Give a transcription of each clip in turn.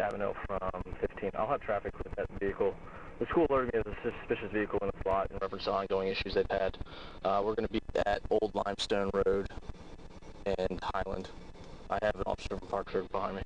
Avenue from 15. I'll have traffic with that vehicle. The school alerted me of a suspicious vehicle in the lot in reference to ongoing issues they've had. We're going to be at Old Limestone Road and Highland. I have an officer from Park Service behind me.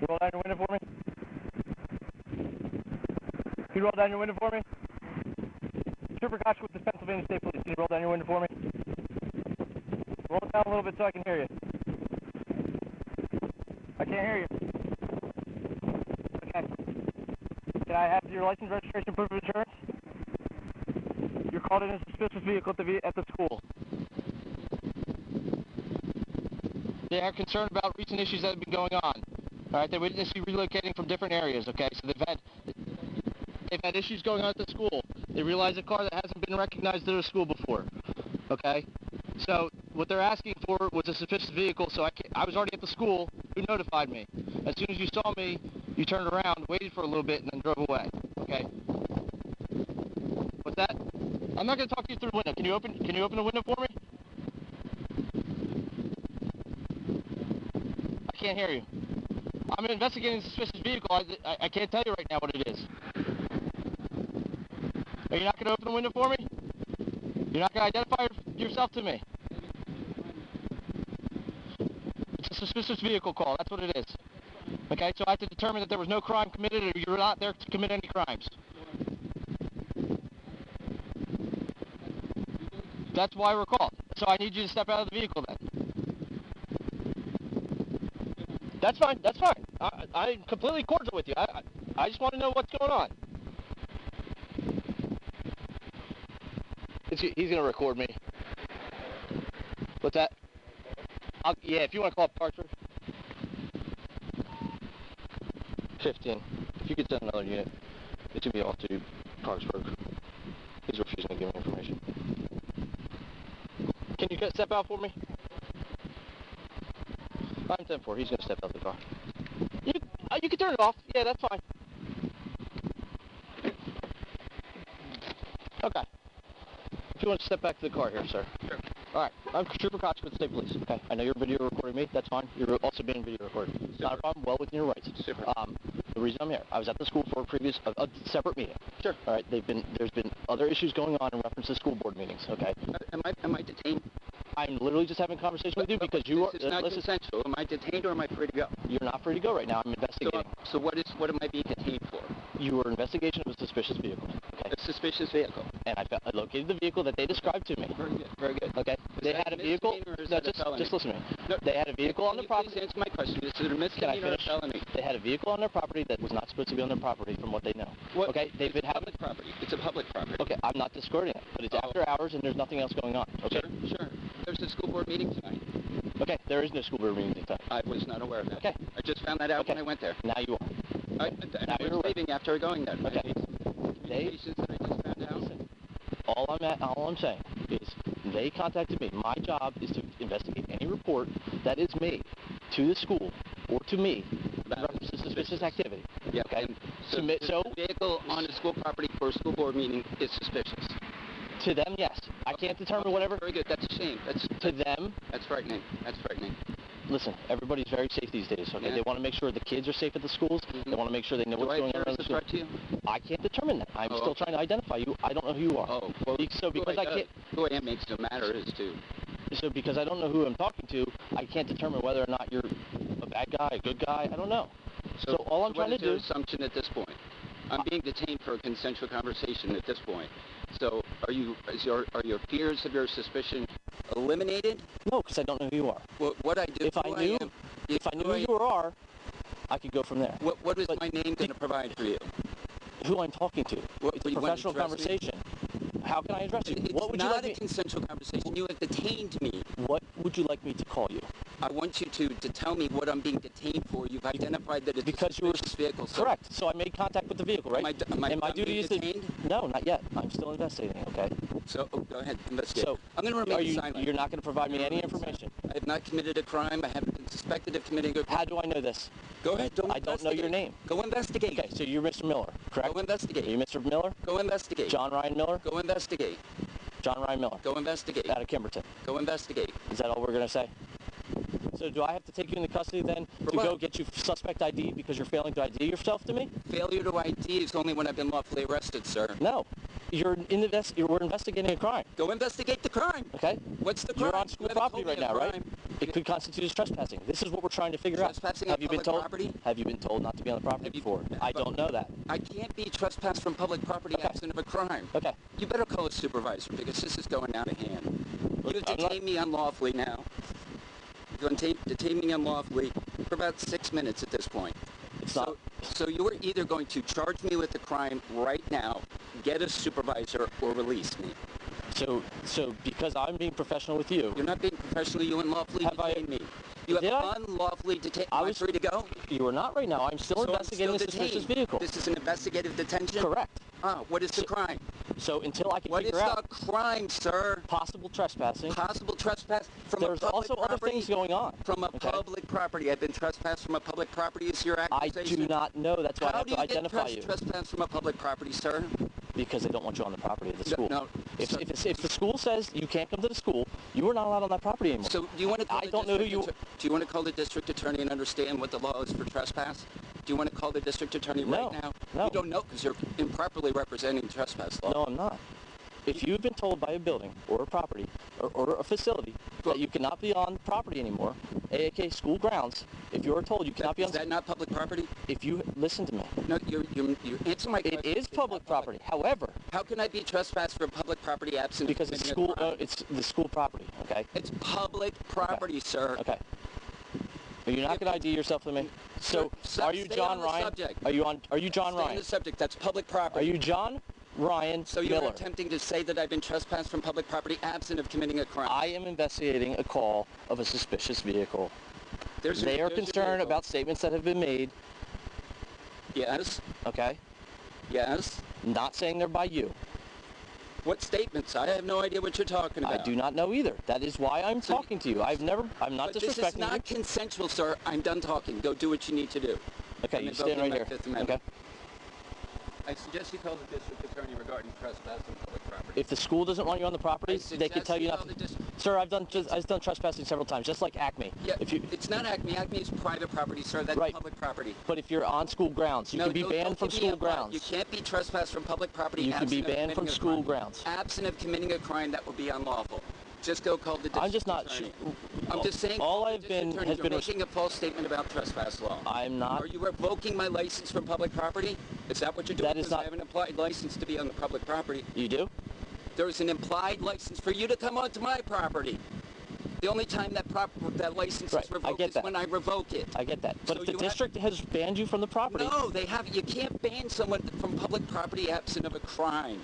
Can you roll down your window for me? Can you roll down your window for me? Trooper Kochka with the Pennsylvania State Police. Can you roll down your window for me? Roll it down a little bit so I can hear you. I can't hear you. Okay. Can I have your license, registration, proof of insurance? You're called in a suspicious vehicle at the school. They are concerned about recent issues that have been going on. All right, they witnessed you relocating from different areas. Okay, so they've had issues going on at the school. They realize a car that hasn't been recognized at a school before. Okay, so what they're asking for was a suspicious vehicle. So I was already at the school. Who notified me? As soon as you saw me, you turned around, waited for a little bit, and then drove away. Okay. What's that? I'm not going to talk to you through the window. Can you open the window for me? I can't hear you. I'm investigating a suspicious vehicle. I can't tell you right now what it is. Are you not going to open the window for me? You're not going to identify yourself to me? It's a suspicious vehicle call. That's what it is. Okay, so I have to determine that there was no crime committed or you're not there to commit any crimes. That's why we're called. So I need you to step out of the vehicle then. That's fine. That's fine. I'm completely cordial with you. I just want to know what's going on. He's going to record me. What's that? Yeah, if you want to call up Park Service. 15. If you could send another unit, it should be off to Parksburg. He's refusing to give me information. Can you step out for me? I'm 10-4. He's going to step out the car. You can turn it off. Yeah, that's fine. Okay. If you want to step back to the car here, sir. Sure. All right. I'm Trooper Kochka with the State Police. Okay. I know you're video recording me. That's fine. You're also being video recorded. Super. Not a problem. Well within your rights. Super. The reason I'm here, I was at the school for a separate meeting. Sure. All right. There's been other issues going on in reference to school board meetings. Okay. Am I detained? I'm literally just having a conversation with you because you are. This is not consensual. Am I detained or am I free to go? You're not free to go right now. I'm investigating. So what am I being detained for? You were investigation of a suspicious vehicle. Okay. A suspicious vehicle. And I located the vehicle that they described to me. Very good. Very good. Okay. They had a vehicle. No, just listen to me. No, they had a vehicle on the property. Please answer my question. Is it a misdemeanor or a felony? They had a vehicle on their property that was not supposed to be on their property, from what they know. What? Okay. They've been having public property. It's a public property. Okay. I'm not discarding it, but it's after hours and there's nothing else going on. Okay. Sure. There's a school board meeting tonight. Okay. There is no school board meeting tonight. I was not aware of that. Okay. I just found that out when I went there. Now you are. I was leaving after going there. Okay. Communications that I just found out. Listen, all I'm saying is they contacted me. My job is to investigate any report that is made to the school or to me about suspicious activity. Yeah. Okay. So the vehicle on a school property for a school board meeting is suspicious. To them, yes. I can't determine whatever. Very good. That's a shame. To them. That's frightening. That's frightening. Listen, everybody's very safe these days, okay? Yeah. They want to make sure the kids are safe at the schools. They want to make sure they know what's going on in the school. To you? I can't determine that. I'm still trying to identify you. I don't know who you are. Oh, well, so because I can't... Who I am makes no matter as to... So because I don't know who I'm talking to, I can't determine whether or not you're a bad guy, a good guy. I don't know. So all I'm trying to do... What is your assumption at this point? I'm being detained for a consensual conversation at this point. So are your fears of your suspicion eliminated? No, because I don't know who you are. What I do... If I knew who you are, I could go from there. What is my name going to provide for you? Who I'm talking to. It's a professional conversation. How can I address you? What would you like me? It's not a consensual conversation. You have detained me. What would you like me to call you? I want you to tell me what I'm being detained for. You've identified that it's because a suspicious vehicle. So correct. So I made contact with the vehicle, right? Am I and my duty is detained? No, not yet. I'm still investigating, okay? So, go ahead, investigate. So, I'm going to remain silent. you're not going to provide me any information? I have not committed a crime. I haven't been suspected of committing a crime. How do I know this? Go ahead, I don't know your name. Go investigate. Okay, so you're Mr. Miller, correct? Go investigate. Are you Mr. Miller? Go investigate. John Ryan Miller? Go investigate. John Ryan Miller. Go investigate. Out of Kimberton. Go investigate. Is that all we're going to say? So do I have to take you into custody then to go get you suspect ID because you're failing to ID yourself to me? Failure to ID is only when I've been lawfully arrested, sir. No. We're investigating a crime. Go investigate the crime. Okay? What's the crime? You're on school property right now, right? It could constitute as trespassing. This is what we're trying to figure out. Trespassing Have on you been public told? property? Have you been told not to be on the property before? I don't know that. I can't be trespassed from public property absent of a crime. Okay. You better call a supervisor because this is going out of hand. Look, You've detained me unlawfully now. You've detained me unlawfully for about 6 minutes at this point. It's not. So you are either going to charge me with the crime right now, get a supervisor, or release me. So because I'm being professional with you. You're not being professional. You unlawfully detained me. You have unlawfully detained. Am I free to go? You are not right now. I'm still investigating a suspicious vehicle. This is an investigative detention? Correct. What is the crime? So until I can What is figure out. the crime, sir? Possible trespassing. Possible trespass from There's a public also property? other things going on. From a public property. I've been trespassed from a public property is your accusation? I do not know. That's why I have to identify you. How do you get trespassed from a public property, sir? Because they don't want you on the property of the school. No. If the school says you can't come to the school, you are not allowed on that property anymore. So do you want to call Do you want to call the district attorney and understand what the law is for trespass? Do you want to call the district attorney right now? No. You don't know because you're improperly representing trespass law. No, I'm not. If you've been told by a building or a property or a facility that you cannot be on property anymore, aka school grounds, if you're told you cannot be on... Is that not public property? If you... Listen to me. No, you answer my question. It is public property. However... How can I be trespassed from public property absent because it's school, it's the school property, okay? It's public property, sir. Okay. You're not going to ID yourself to me. So, are you John Ryan? Are you John Ryan? Stay on the subject. That's public property. Are you John Ryan So you're Miller? attempting to say that I've been trespassed from public property absent of committing a crime? I am investigating a call of a suspicious vehicle. They are concerned about statements that have been made. Yes. Okay? Yes. Not saying they're by you. What statements? I have no idea what you're talking about. I do not know either. That is why I'm talking to you. I'm not disrespecting you. This is not consensual, sir. I'm done talking. Go do what you need to do. Okay, you stand right here. Okay. I suggest you call the district attorney regarding trespass on public property. If the school doesn't want you on the property, they can tell you not to. Sir, I've done trespassing several times, just like Acme. Yeah, it's not Acme. Acme is private property, sir. That's public property. But if you're on school grounds, you can be banned from school grounds. You can't be trespassed from public property. You can be banned from school grounds. Absent of committing a crime, that would be unlawful. Just go call the district I'm just not attorney. I'm just saying. All I've been has been making a false statement about trespass law. I'm not. Are you revoking my license from public property? Is that what you're doing? That is not. I have an implied license to be on the public property. You do? There's an implied license for you to come onto my property. The only time that license is revoked is when I revoke it. I get that. But if the district has banned you from the property... No, they haven't. You can't ban someone from public property absent of a crime.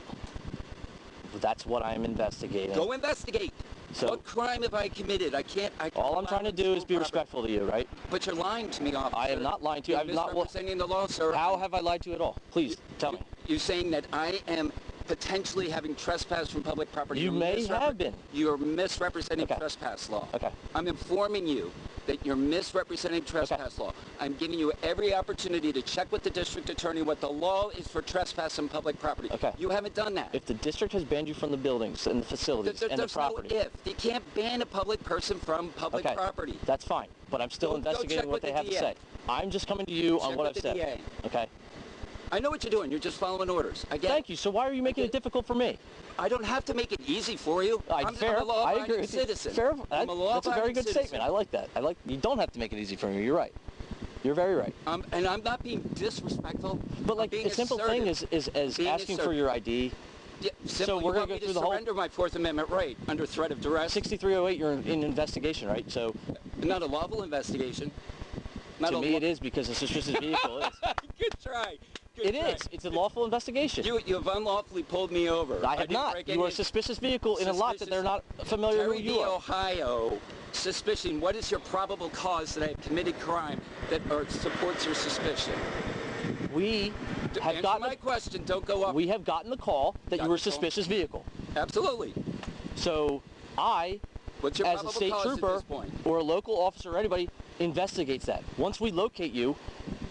That's what I'm investigating. Go investigate. So, what crime have I committed? I can't... all I'm trying to do is be respectful to you, right? But you're lying to me, officer. I am not lying to you. I'm not misrepresenting the law, sir. How have I lied to you at all? Please, tell me. You're saying that I am potentially having trespassed from public property. You may have been. You're misrepresenting trespass law. Okay. I'm informing you that you're misrepresenting trespass law. I'm giving you every opportunity to check with the district attorney what the law is for trespass on public property. Okay. You haven't done that. If the district has banned you from the buildings and the facilities and the property... There's no if. You can't ban a public person from public property. That's fine. But I'm still investigating what they have to say. I'm just coming to you on what I've said. Okay. I know what you're doing. You're just following orders. I get Thank you. So why are you making it difficult for me? I don't have to make it easy for you. I'm a law-abiding citizen. Fair. That's a very good statement. I like that. You don't have to make it easy for me. You're right. You're very right. And I'm not being disrespectful. But like a simple thing is asking for your ID. Yeah, so we're going to go through the whole... surrender my Fourth Amendment right under threat of duress. 6308, you're in investigation, right? So... Not a lawful investigation. To me it is because a suspicious vehicle is. Good try. It is. It's a lawful investigation. You have unlawfully pulled me over. I have not. You are a suspicious vehicle in a lot that they're not familiar who you are. Ohio. Suspicion. What is your probable cause that I have committed crime that supports your suspicion? We have gotten... my question. Don't go up. We have gotten the call that you were a suspicious vehicle. Absolutely. So I, What's your as a probable state cause trooper at this point? or a local officer or anybody, investigates that. Once we locate you,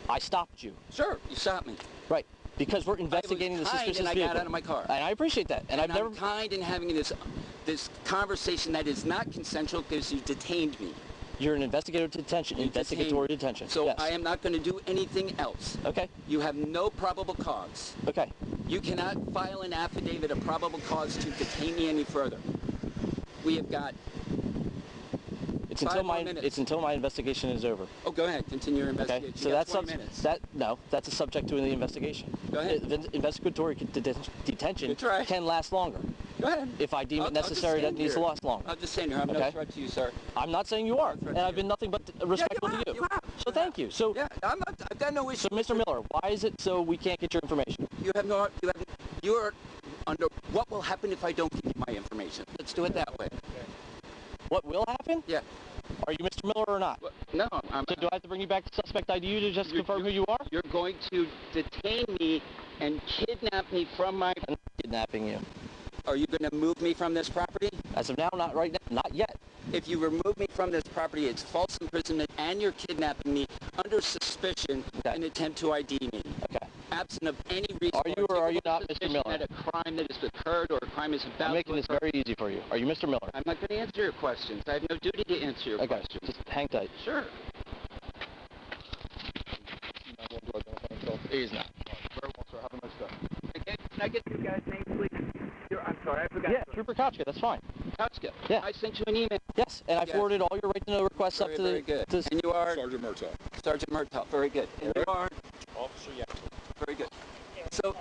I stopped you. Sure, you stopped me. Right. Because we're investigating the suspicious and I vehicle. got out of my car. And I appreciate that. And I've never... I'm kind in having this conversation that is not consensual because you detained me. You're an investigatory detention. So yes. I am not going to do anything else. Okay. You have no probable cause. Okay. You cannot file an affidavit of probable cause to detain me any further. We have got It's until my investigation is over. Oh, go ahead. Continue your investigation. Okay. So that's a subject to the investigation. Go ahead. Investigatory detention can last longer. Go ahead. If I deem it necessary, that needs to last longer. I'll just stand here. I'm no threat to you, sir. I'm not saying you are, and I've been nothing but respectful to you. So thank you. So yeah, I've got no issue. So, Mr. Miller, why is it so we can't get your information? You are under. What will happen if I don't give you my information? Let's do it that way. What will happen? Yeah. Are you Mr. Miller or not? No. So do I have to bring you back to suspect ID to just confirm who you are? You're going to detain me and kidnap me from my... I'm not kidnapping you. Are you going to move me from this property? As of now, not right now. Not yet. If you remove me from this property, it's false imprisonment and you're kidnapping me under suspicion in attempt to ID me. Okay. Absent of any reason. Are you or are you not Mr. Miller? That a crime that has occurred or a crime is about I'm making this very easy for you. Are you Mr. Miller? I'm not going to answer your questions. I have no duty to answer your questions. Just hang tight. Sure. He's not. Very well, sir. Have a nice day. Can I get your guy's name, please? I'm sorry, I forgot. Yeah, Trooper Kochka, that's fine. Kochka? Yeah. I sent you an email. Yes, and I forwarded all your right to know requests up to the... Very good. And you are? Sergeant Murtaugh. Sergeant Murtaugh. Very good. And you are? Officer Yancey. Very good. So...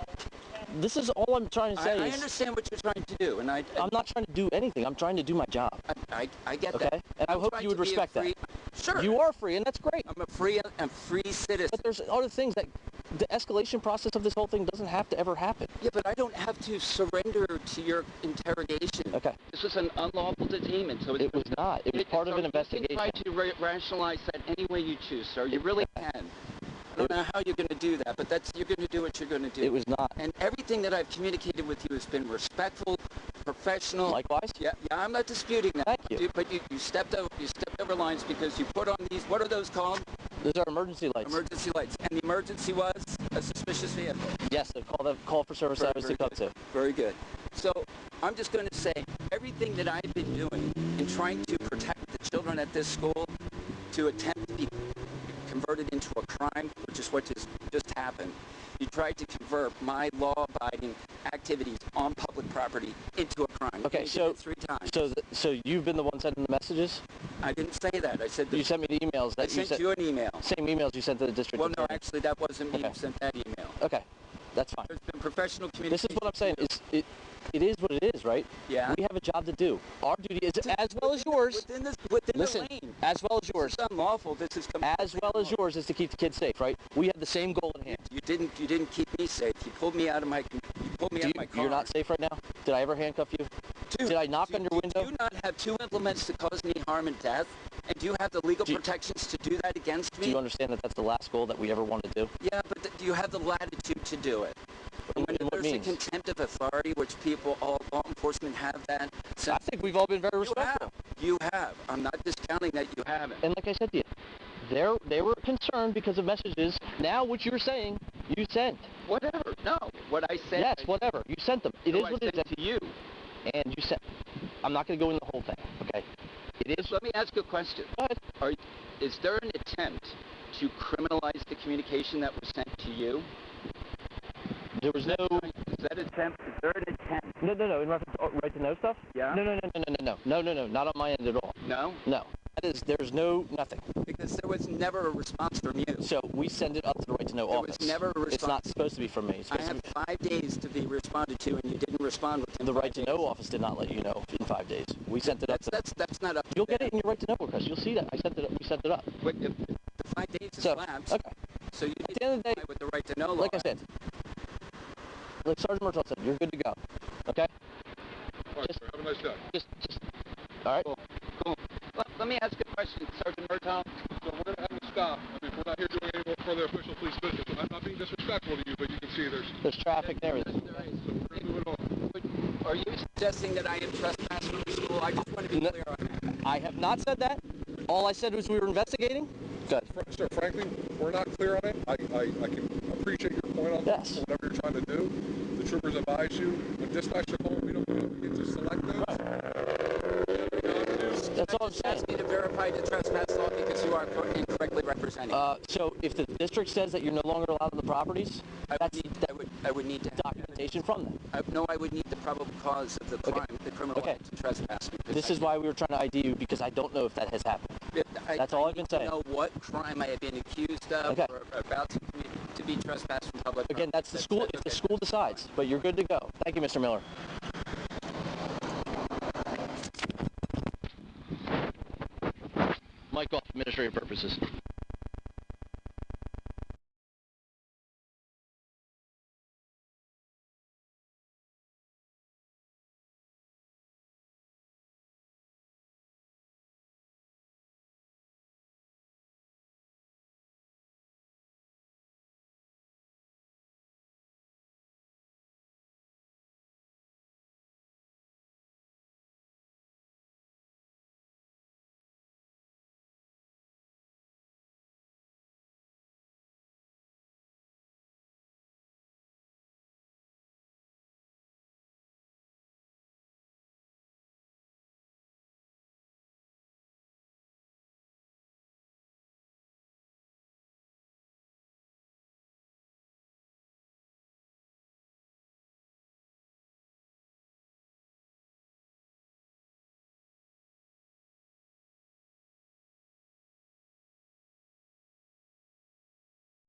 This is all I'm trying to say. I understand what you're trying to do, and I'm not trying to do anything. I'm trying to do my job. I get that. Okay? And I hope you would respect that. Sure. You are free, and that's great. I'm a free citizen. But there's other things that the escalation process of this whole thing doesn't have to ever happen. Yeah, but I don't have to surrender to your interrogation. Okay. This was an unlawful detainment, so it was not. It was part of an investigation. You can try to rationalize that any way you choose, sir. You really can. I don't know how you're going to do that, but you're going to do what you're going to do. It was not. And everything that I've communicated with you has been respectful, professional. Likewise. Yeah, I'm not disputing that. Thank you. But you stepped over lines because you put on these. What are those called? Those are emergency lights. Emergency lights. And the emergency was a suspicious vehicle. Yes, the call for service I was to come to. Very good. So I'm just going to say everything that I've been doing in trying to protect the children at this school to attempt to be converted into a crime, which is what just happened. You tried to convert my law-abiding activities on public property into a crime. Okay, so 3 times. So you've been the one sending the messages? I didn't say that. I said that you sent me the emails. I sent you an email. Same emails you sent to the district. Well, no, actually, that wasn't me who sent that email. Okay, that's fine. There's been professional communication. This is what I'm saying. It is what it is, right? Yeah. We have a job to do. Our duty is, as well as yours. Within listen, the lane. as well as yours. This is unlawful. This is as well as yours is to keep the kids safe, right? We have the same goal in hand. You didn't keep me safe. You pulled me out of my car. You're not safe right now? Did I ever handcuff you? Dude, did I knock on your window? Do you not have 2 implements to cause me harm and death? And do you have the legal protections to do that against me? Do you understand that that's the last goal that we ever want to do? Yeah, but do you have the latitude to do it? When there's a contempt of authority, which all law enforcement have that. I think we've all been very respectful. You have. I'm not discounting that you haven't. And like I said to you, they were concerned because of messages. Now what you're saying, you sent. Whatever. No. What I said. Yes, whatever. You sent them. It is what it is. To you. And you sent. I'm not going to go in the whole thing, okay? It is. Let me ask you a question. Go ahead. Is there an attempt to criminalize the communication that was sent to you? There was no... Is that attempt? Is there an attempt? No. In reference to right to know stuff? Yeah. No. Not on my end at all. No? No. There's nothing. Because there was never a response from you. So we send it up to the right to know office. There was never a response. It's not supposed to be from me. I have 5 days to be responded to, and you didn't respond within the right to know office did not let you know in 5 days. We sent it up. That's not up. You'll get it in your right to know request. You'll see that. We sent it up. Wait, if the 5 days is lapsed. Okay. So you at the end of the day, with the right to know law. like I said, like Sergeant Murtaugh said, you're good to go. Okay. All right, sir. Have a nice day. Just. All right. Cool. Let me ask a question, Sergeant Murtaugh. So we're going to have to stop. I mean, we're not here doing any more further official police business. I'm not being disrespectful to you, but you can see there's traffic and everything. So we're going to move it on. Are you suggesting that I am trespassing from the school? I just want to be No. clear on that. I have not said that. All I said was we were investigating. Good. Sir, frankly, we're not clear on it. I can appreciate your point on Yes. whatever you're trying to do. The troopers advise you. When dispatcher call, we don't get to select those. That's all I'm saying. Ask me to verify the trespass law because you are incorrectly representing. So if the district says that you're no longer allowed on the properties, I that's would need to have documentation from them. I would need the probable cause of the crime, the criminal act of trespassing. This is why we were trying to ID you, because I don't know if that has happened. That's all I've been saying. I need to know what crime I have been accused of or about to be trespassed from public property. Again, that's the school. If the school decides, but you're good to go. Thank you, Mr. Miller. Mic off, administrative purposes.